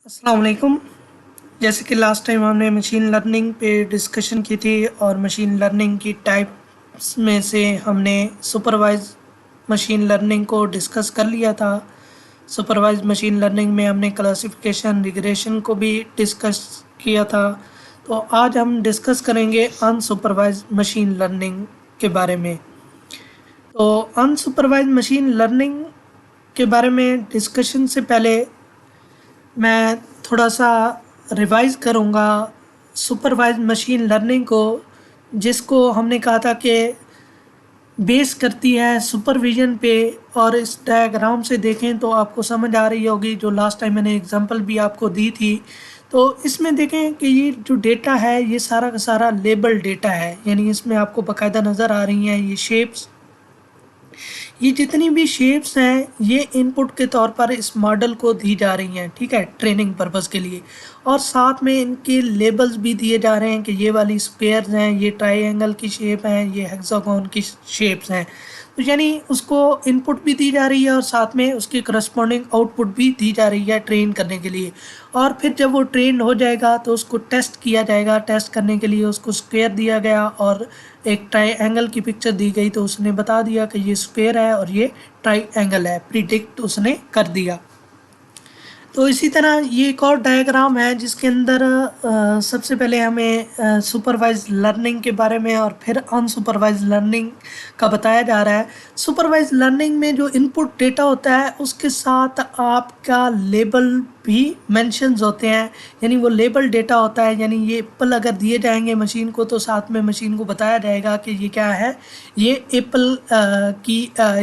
अस्सलाम वालेकुम। जैसे कि लास्ट टाइम हमने मशीन लर्निंग पे डिस्कशन की थी और मशीन लर्निंग की टाइप्स में से हमने सुपरवाइज मशीन लर्निंग को डिस्कस कर लिया था। सुपरवाइज मशीन लर्निंग में हमने क्लासिफिकेशन रिग्रेशन को भी डिस्कस किया था। तो आज हम डिस्कस करेंगे अनसुपरवाइज मशीन लर्निंग के बारे में। तो अनसुपरवाइज मशीन लर्निंग के बारे में डिस्कशन से पहले मैं थोड़ा सा रिवाइज़ करूँगा सुपरवाइज मशीन लर्निंग को, जिसको हमने कहा था कि बेस करती है सुपरविज़न पे। और इस डायग्राम से देखें तो आपको समझ आ रही होगी, जो लास्ट टाइम मैंने एग्जांपल भी आपको दी थी। तो इसमें देखें कि ये जो डेटा है ये सारा का सारा लेबल डेटा है, यानी इसमें आपको बाकायदा नज़र आ रही हैं ये शेप्स। ये जितनी भी शेप्स हैं ये इनपुट के तौर पर इस मॉडल को दी जा रही हैं, ठीक है, ट्रेनिंग पर्पस के लिए। और साथ में इनके लेबल्स भी दिए जा रहे हैं कि ये वाली स्क्वायर्स हैं, ये ट्रायंगल की शेप हैं, ये हेक्सागोन की शेप्स हैं। तो यानी उसको इनपुट भी दी जा रही है और साथ में उसकी करस्पॉन्डिंग आउटपुट भी दी जा रही है ट्रेन करने के लिए। और फिर जब वो ट्रेन हो जाएगा तो उसको टेस्ट किया जाएगा। टेस्ट करने के लिए उसको स्क्वायर दिया गया और एक ट्रायंगल की पिक्चर दी गई, तो उसने बता दिया कि ये स्क्वायर है और ये ट्रायंगल है, प्रिडिक्ट उसने कर दिया। तो इसी तरह ये एक और डायग्राम है जिसके अंदर सबसे पहले हमें सुपरवाइज लर्निंग के बारे में और फिर अनसुपरवाइज लर्निंग का बताया जा रहा है। सुपरवाइज लर्निंग में जो इनपुट डेटा होता है उसके साथ आपका लेबल भी मेंशंस होते हैं, यानी वो लेबल डेटा होता है। यानी ये एप्पल अगर दिए जाएंगे मशीन को तो साथ में मशीन को बताया जाएगा कि ये क्या है, ये एप्पल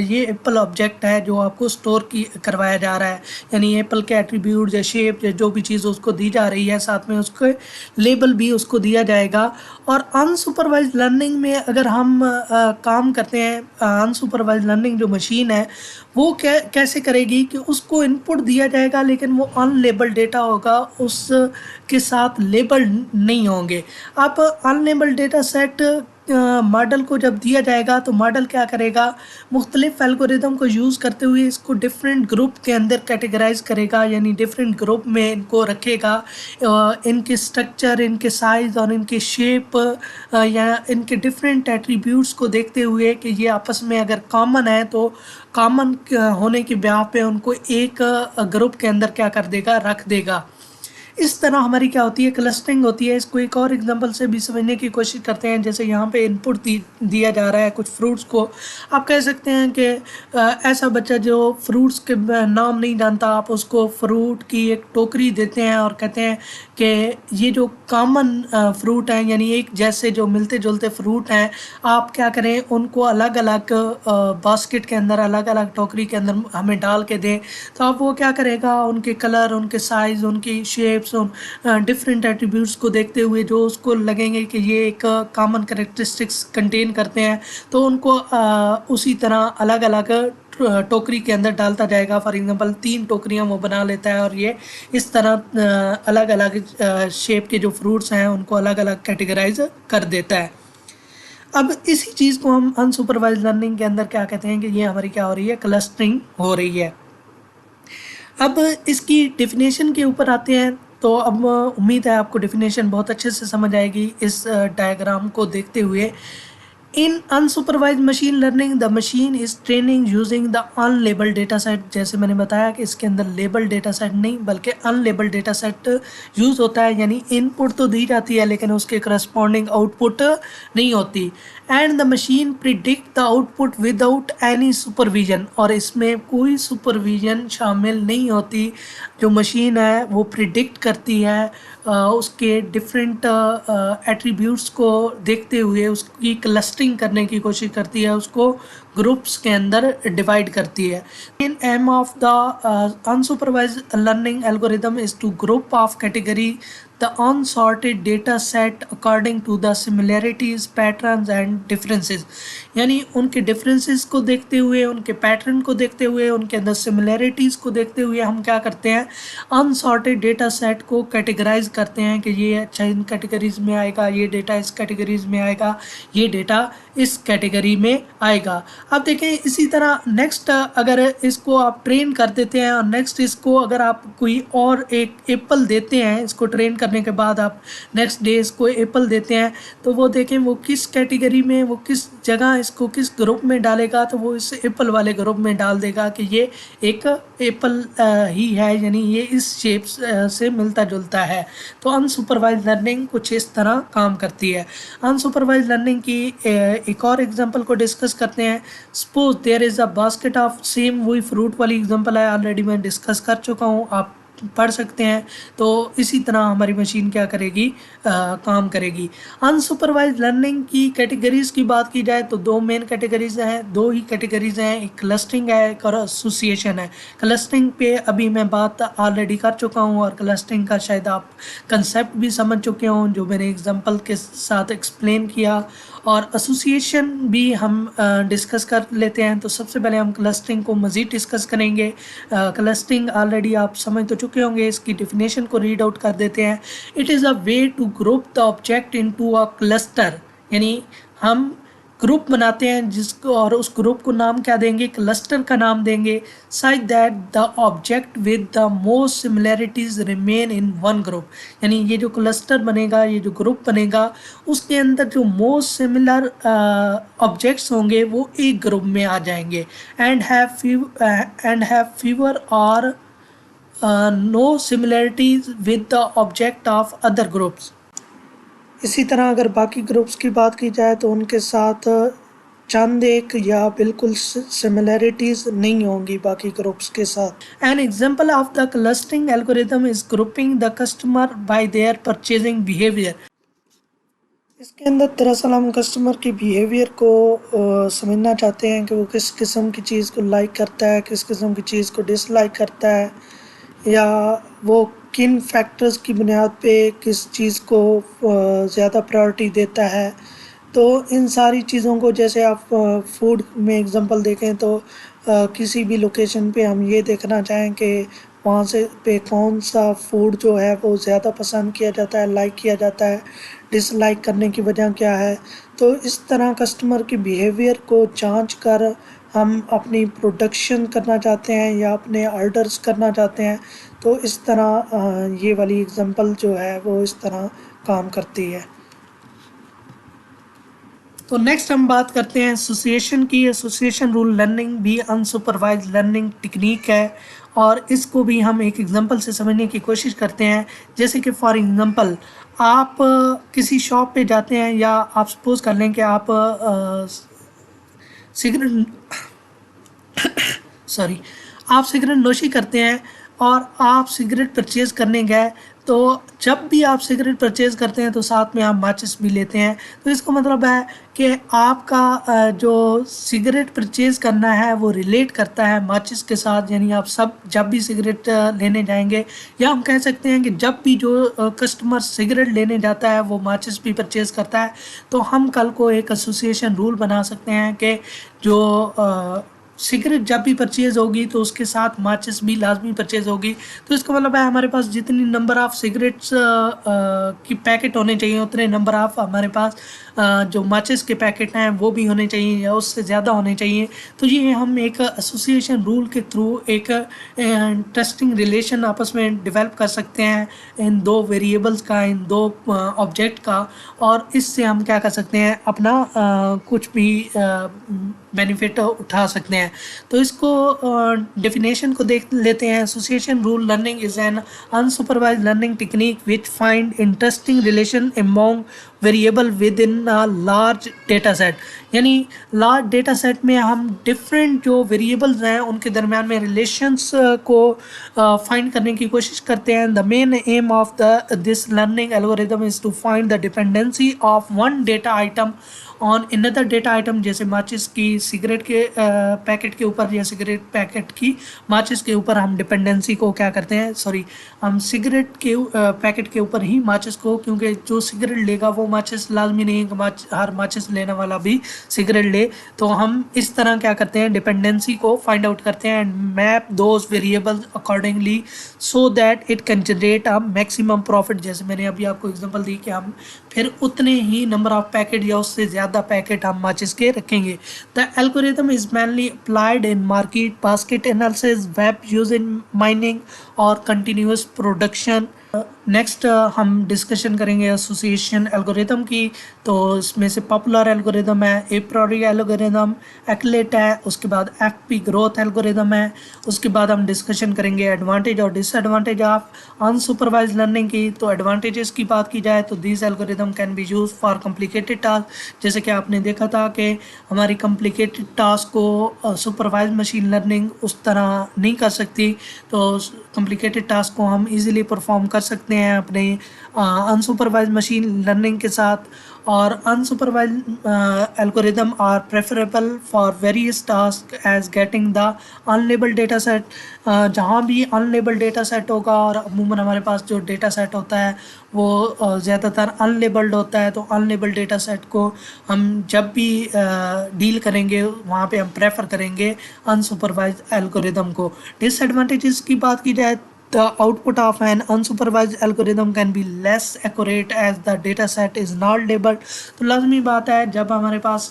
ये एप्पल ऑब्जेक्ट है जो आपको स्टोर की करवाया जा रहा है। यानी एप्पल के एट्रीब्यूट या शेप या जो भी चीज़ उसको दी जा रही है साथ में उसके लेबल भी उसको दिया जाएगा। और अनसुपरवाइज लर्निंग में अगर हम काम करते हैं, अनसुपरवाइज लर्निंग जो मशीन है वो कैसे करेगी कि उसको इनपुट दिया जाएगा लेकिन वो अनलेबल डेटा होगा, उसके साथ लेबल नहीं होंगे। आप अनलेबल डेटा सेट मॉडल को जब दिया जाएगा तो मॉडल क्या करेगा, मुख्तलिफ एल्गोरिदम को यूज़ करते हुए इसको डिफरेंट ग्रुप के अंदर कैटेगराइज करेगा, यानी डिफरेंट ग्रुप में इनको रखेगा। इनके स्ट्रक्चर, इनके साइज़ और इनके शेप या इनके डिफरेंट एट्रीब्यूट्स को देखते हुए कि ये आपस में अगर कॉमन है तो कॉमन होने की ब्याह पे उनको एक ग्रुप के अंदर क्या कर देगा, रख देगा। इस तरह हमारी क्या होती है, क्लस्टरिंग होती है। इसको एक और एग्जांपल से भी समझने की कोशिश करते हैं। जैसे यहाँ पे इनपुट दिया जा रहा है कुछ फ्रूट्स को। आप कह सकते हैं कि ऐसा बच्चा जो फ्रूट्स के नाम नहीं जानता, आप उसको फ्रूट की एक टोकरी देते हैं और कहते हैं कि ये जो कॉमन फ्रूट हैं, यानी एक जैसे जो मिलते जुलते फ्रूट हैं, आप क्या करें उनको अलग अलग बास्केट के अंदर, अलग अलग टोकरी के अंदर हमें डाल के दें। तो अब वो क्या करेगा, उनके कलर, उनके साइज़, उनकी शेप्स, डिफरेंट एट्रीब्यूट्स को देखते हुए जो उसको लगेंगे कि ये एक कॉमन कैरेक्टरिस्टिक्स कंटेन करते हैं, तो उनको उसी तरह अलग अलग टोकरी के अंदर डालता जाएगा। फॉर एग्जांपल 3 टोकरियां वो बना लेता है और ये इस तरह अलग अलग शेप के जो फ्रूट्स हैं उनको अलग अलग कैटेगराइज कर देता है। अब इसी चीज़ को हम अनसुपरवाइज लर्निंग के अंदर क्या कहते हैं कि ये हमारी क्या हो रही है, क्लस्टरिंग हो रही है। अब इसकी डेफिनेशन के ऊपर आते हैं। तो अब उम्मीद है आपको डेफिनेशन बहुत अच्छे से समझ आएगी इस डायग्राम को देखते हुए। In unsupervised machine learning, the machine is training using the unlabeled data set। जैसे मैंने बताया कि इसके अंदर लेबल डेटा सेट नहीं बल्कि अनलेबल्ड डेटा सेट यूज़ होता है, यानी इनपुट तो दी जाती है लेकिन उसके करस्पॉन्डिंग आउटपुट नहीं होती। And the machine predict the output without any supervision, और इसमें कोई सुपरविजन शामिल नहीं होती। जो मशीन है वो प्रिडिक्ट करती है उसके डिफरेंट एट्रीब्यूट्स को देखते हुए उसकी क्लस्टरिंग करने की कोशिश करती है, उसको ग्रुप्स के अंदर डिवाइड करती है। In aim of the unsupervised learning algorithm is to group of category the unsorted data set according to the similarities, patterns and differences। यानी उनके डिफरेंसेस को देखते हुए, उनके पैटर्न को देखते हुए, उनके अंदर सिमिलैरिटीज़ को देखते हुए हम क्या करते हैं, अनसॉर्टेड डेटा सेट को कैटेगराइज करते हैं कि ये अच्छा इन कैटेगरीज में आएगा, ये डेटा इस कैटेगरीज में आएगा, ये डेटा इस कैटेगरी में आएगा। अब देखें इसी तरह नेक्स्ट अगर इसको आप ट्रेन कर देते हैं और नेक्स्ट इसको अगर आप कोई और एक एप्पल देते हैं, इसको ट्रेन करने के बाद आप नेक्स्ट डे इसको एप्पल देते हैं, तो वो देखें वो किस कैटेगरी में, वो किस जगह इसको किस ग्रुप में डालेगा, तो वो इस एप्पल वाले ग्रुप में डाल देगा कि ये एक एप्पल ही है, यानी ये इस शेप से मिलता जुलता है। तो अनसुपरवाइज लर्निंग कुछ इस तरह काम करती है। अनसुपरवाइज लर्निंग की एक और एग्जांपल को डिस्कस करते हैं। Suppose there is a basket of same, वही फ्रूट वाली एग्जांपल है, ऑलरेडी मैं डिस्कस कर चुका हूँ, आप पढ़ सकते हैं। तो इसी तरह हमारी मशीन क्या करेगी, काम करेगी। अनसुपरवाइज लर्निंग की कैटेगरीज की बात की जाए तो दो मेन कैटेगरीज हैं, दो ही कैटेगरीज हैं, एक क्लस्टरिंग है, एक और एसोसिएशन है। क्लस्टरिंग पे अभी मैं बात ऑलरेडी कर चुका हूँ और क्लस्टरिंग का शायद आप कंसेप्ट भी समझ चुके हों जो मैंने एग्जांपल के साथ एक्सप्लेन किया। और एसोसिएशन भी हम डिस्कस कर लेते हैं। तो सबसे पहले हम क्लस्टरिंग को मज़ीद डिस्कस करेंगे। क्लस्टरिंग ऑलरेडी आप समझ तो चुके होंगे, इसकी डिफिनेशन को रीड आउट कर देते हैं। It is a way to group the object into a cluster, यानी हम ग्रुप बनाते हैं जिसको, और उस ग्रुप को नाम क्या देंगे, क्लस्टर का नाम देंगे। Such that the object with the most similarities remain in one group, यानी ये जो क्लस्टर बनेगा, ये जो ग्रुप बनेगा, उसके अंदर जो मोस्ट सिमिलर ऑब्जेक्ट्स होंगे वो एक ग्रुप में आ जाएंगे। एंड हैव फीवर और no similarities with the object of other groups. इसी तरह अगर बाकी ग्रुप्स की बात की जाए तो उनके साथ चंद एक या बिल्कुल सिमिलैरिटीज़ नहीं होंगी बाकी ग्रुप्स के साथ। An example of the clustering algorithm is grouping the customer bye there purchasing behaviour. इसके अंदर दरअसल हम कस्टमर की बिहेवियर को समझना चाहते हैं कि वो किस किस्म की चीज़ को लाइक करता है, किस किस्म की चीज़ को डिसलाइक करता है, या वो किन फैक्टर्स की बुनियाद पे किस चीज़ को ज़्यादा प्रायोरिटी देता है। तो इन सारी चीज़ों को, जैसे आप फूड में एग्जांपल देखें तो किसी भी लोकेशन पे हम ये देखना चाहें कि वहाँ से पे कौन सा फूड जो है वो ज़्यादा पसंद किया जाता है, लाइक किया जाता है, डिसलाइक करने की वजह क्या है। तो इस तरह कस्टमर की बिहेवियर को जांच कर हम अपनी प्रोडक्शन करना चाहते हैं या अपने ऑर्डर्स करना चाहते हैं। तो इस तरह ये वाली एग्जांपल जो है वो इस तरह काम करती है। तो नेक्स्ट हम बात करते हैं एसोसिएशन की। एसोसिएशन रूल लर्निंग भी अनसुपरवाइज लर्निंग टेक्निक है और इसको भी हम एक एग्जांपल से समझने की कोशिश करते हैं। जैसे कि फॉर एग्जांपल आप किसी शॉप पे जाते हैं, या आप सपोज कर लें कि आप आप सिगरेट नोशी करते हैं और आप सिगरेट परचेज़ करने गए। तो जब भी आप सिगरेट परचेज़ करते हैं तो साथ में आप माचिस भी लेते हैं। तो इसका मतलब है कि आपका जो सिगरेट परचेज़ करना है वो रिलेट करता है माचिस के साथ, यानी आप सब जब भी सिगरेट लेने जाएंगे, या हम कह सकते हैं कि जब भी जो कस्टमर सिगरेट लेने जाता है वो माचिस भी परचेज़ करता है। तो हम कल को एक एसोसिएशन रूल बना सकते हैं कि जो सिगरेट जब भी परचेज़ होगी तो उसके साथ माचिस भी लाजमी परचेज़ होगी। तो इसका मतलब है हमारे पास जितनी नंबर ऑफ़ सिगरेट्स की पैकेट होने चाहिए उतने नंबर ऑफ़ हमारे पास जो माचिस के पैकेट हैं वो भी होने चाहिए या उससे ज़्यादा होने चाहिए। तो ये हम एक एसोसिएशन रूल के थ्रू एक इंटरेस्टिंग रिलेशन आपस में डेवलप कर सकते हैं इन दो वेरिएबल्स का, इन दो ऑब्जेक्ट का, और इससे हम क्या कर सकते हैं, अपना कुछ भी बेनिफिट उठा सकते हैं। तो इसको डेफिनेशन को देख लेते हैं। Association rule learning is an unsupervised learning technique which find interesting relation among variable with in a large data set, यानी लार्ज डेटा सेट में हम डिफरेंट जो वेरिएबल्स हैं उनके दरमियान में रिलेशंस को फाइंड करने की कोशिश करते हैं। The main aim of this learning algorithm is to find the dependency of one data item on another data item, जैसे माचिस की सिगरेट के पैकेट के ऊपर या सिगरेट पैकेट की माचिस के ऊपर हम डिपेंडेंसी को क्या करते हैं, हम सिगरेट के पैकेट के ऊपर ही माचिस को, क्योंकि जो सिगरेट लेगा वो माचिस लाजमी नहीं है कि हर माचिस लेने वाला भी सिगरेट ले। तो हम इस तरह क्या करते हैं, डिपेंडेंसी को फाइंड आउट करते हैं and map those variables accordingly so that it can generate a maximum profit. जैसे मैंने अभी आपको एग्जांपल दी कि हम फिर उतने ही नंबर ऑफ पैकेट या उससे ज़्यादा ज़्यादा पैकेट हम माचिस के रखेंगे। The algorithm is mainly applied in market basket analysis, web use in mining और continuous production। नेक्स्ट हम डिस्कशन करेंगे एसोसिएशन एल्गोरिदम की। तो इसमें से पॉपुलर एल्गोरिदम है ए प्रायोरी एल्गोरिदम, एक्लेट है, उसके बाद एफपी ग्रोथ एल्गोरिदम है। उसके बाद हम डिस्कशन करेंगे एडवांटेज और डिसएडवांटेज ऑफ अनसुपरवाइज लर्निंग की। तो एडवांटेजेस की बात की जाए तो this algorithm can be use for complicated task, जैसे कि आपने देखा था कि हमारी कॉम्प्लिकेटेड टास्क को सुपरवाइज मशीन लर्निंग उस तरह नहीं कर सकती। तो कॉम्प्लिकेटेड टास्क को हम इजीली परफॉर्म कर सकते हैं अपने अनसुपरवाइज मशीन लर्निंग के साथ। और unsupervised algorithm are preferable for various task as getting the unlabelled data set. जहाँ भी अनलेबल डेटा सेट होगा, और अमूमन हमारे पास जो डेटा सेट होता है वो ज़्यादातर अनलेबल्ड होता है, तो अनलेबल डेटा सेट को हम जब भी डील करेंगे वहाँ पे हम प्रेफर करेंगे अनसुपरवाइज एल्गोरिदम को। डिसएडवांटेजेस की बात की जाए, the output of an unsupervised algorithm can be less accurate as the data set is not labeled। तो लाजमी बात है जब हमारे पास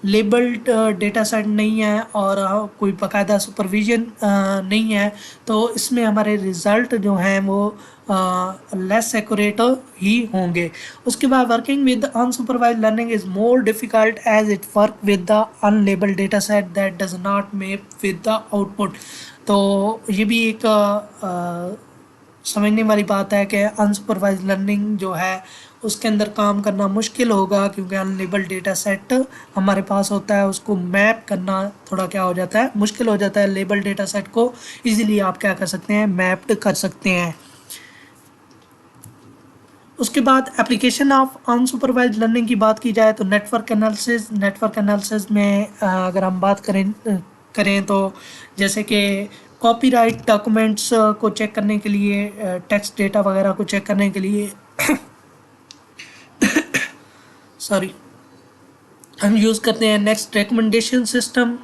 लेबल्ड डेटा सेट नहीं है और कोई बाकायदा सुपरविजन नहीं है, तो इसमें हमारे रिज़ल्ट जो हैं वो लेस एक्यूरेट ही होंगे। उसके बाद working with unsupervised learning is more difficult as it work with the unlabelled data set that does not map with the output. तो ये भी एक समझने वाली बात है कि अनसुपरवाइज लर्निंग जो है उसके अंदर काम करना मुश्किल होगा, क्योंकि अनलेबल डेटा सेट हमारे पास होता है, उसको मैप करना थोड़ा क्या हो जाता है, मुश्किल हो जाता है। लेबल डेटा सेट को इजीली आप क्या कर सकते हैं, मैप्ड कर सकते हैं। उसके बाद एप्लीकेशन ऑफ अनसुपरवाइज लर्निंग की बात की जाए तो नेटवर्क एनालिसिस में अगर हम बात करें तो जैसे कि कॉपीराइट डॉक्यूमेंट्स को चेक करने के लिए, टेक्स्ट डेटा वगैरह को चेक करने के लिए सॉरी हम यूज़ करते हैं next recommendation system,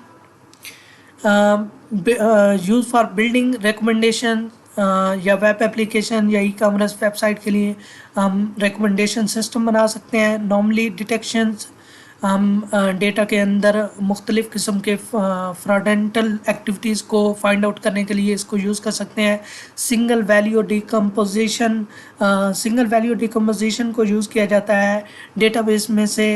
use for building recommendation या वेब एप्लीकेशन या ई कॉमर्स वेबसाइट के लिए हम रिकमेंडेशन सिस्टम बना सकते हैं। नॉर्मली डिटेक्शंस, हम डेटा के अंदर मुख्तलिफ़ किस्म के फ्रॉडेंटल एक्टिविटीज़ को फाइंड आउट करने के लिए इसको यूज़ कर सकते हैं। सिंगल वैल्यू डिकम्पोजिशन को यूज़ किया जाता है डेटाबेस में से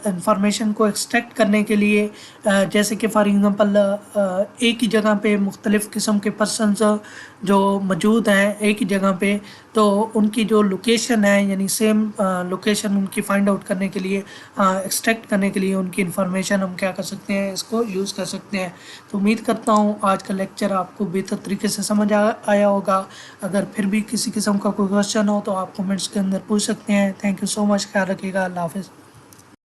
इंफॉर्मेशन को एक्सट्रैक्ट करने के लिए। जैसे कि फॉर एग्ज़ाम्पल एक ही जगह पे मुख्तलिफ़ किस्म के पर्सनस जो मौजूद हैं एक ही जगह पे, तो उनकी जो लोकेशन है यानी सेम लोकेशन उनकी फाइंड आउट करने के लिए, एक्सट्रैक्ट करने के लिए उनकी इन्फॉर्मेशन हम क्या कर सकते हैं, इसको यूज़ कर सकते हैं। तो उम्मीद करता हूँ आज का लेक्चर आपको बेहतर तरीके से समझ आया होगा। अगर फिर भी किसी किस्म का कोई क्वेश्चन हो तो आप कमेंट्स के अंदर पूछ सकते हैं। थैंक यू सो मच, ख्याल रखिएगा, अल्लाह हाफ़िज़।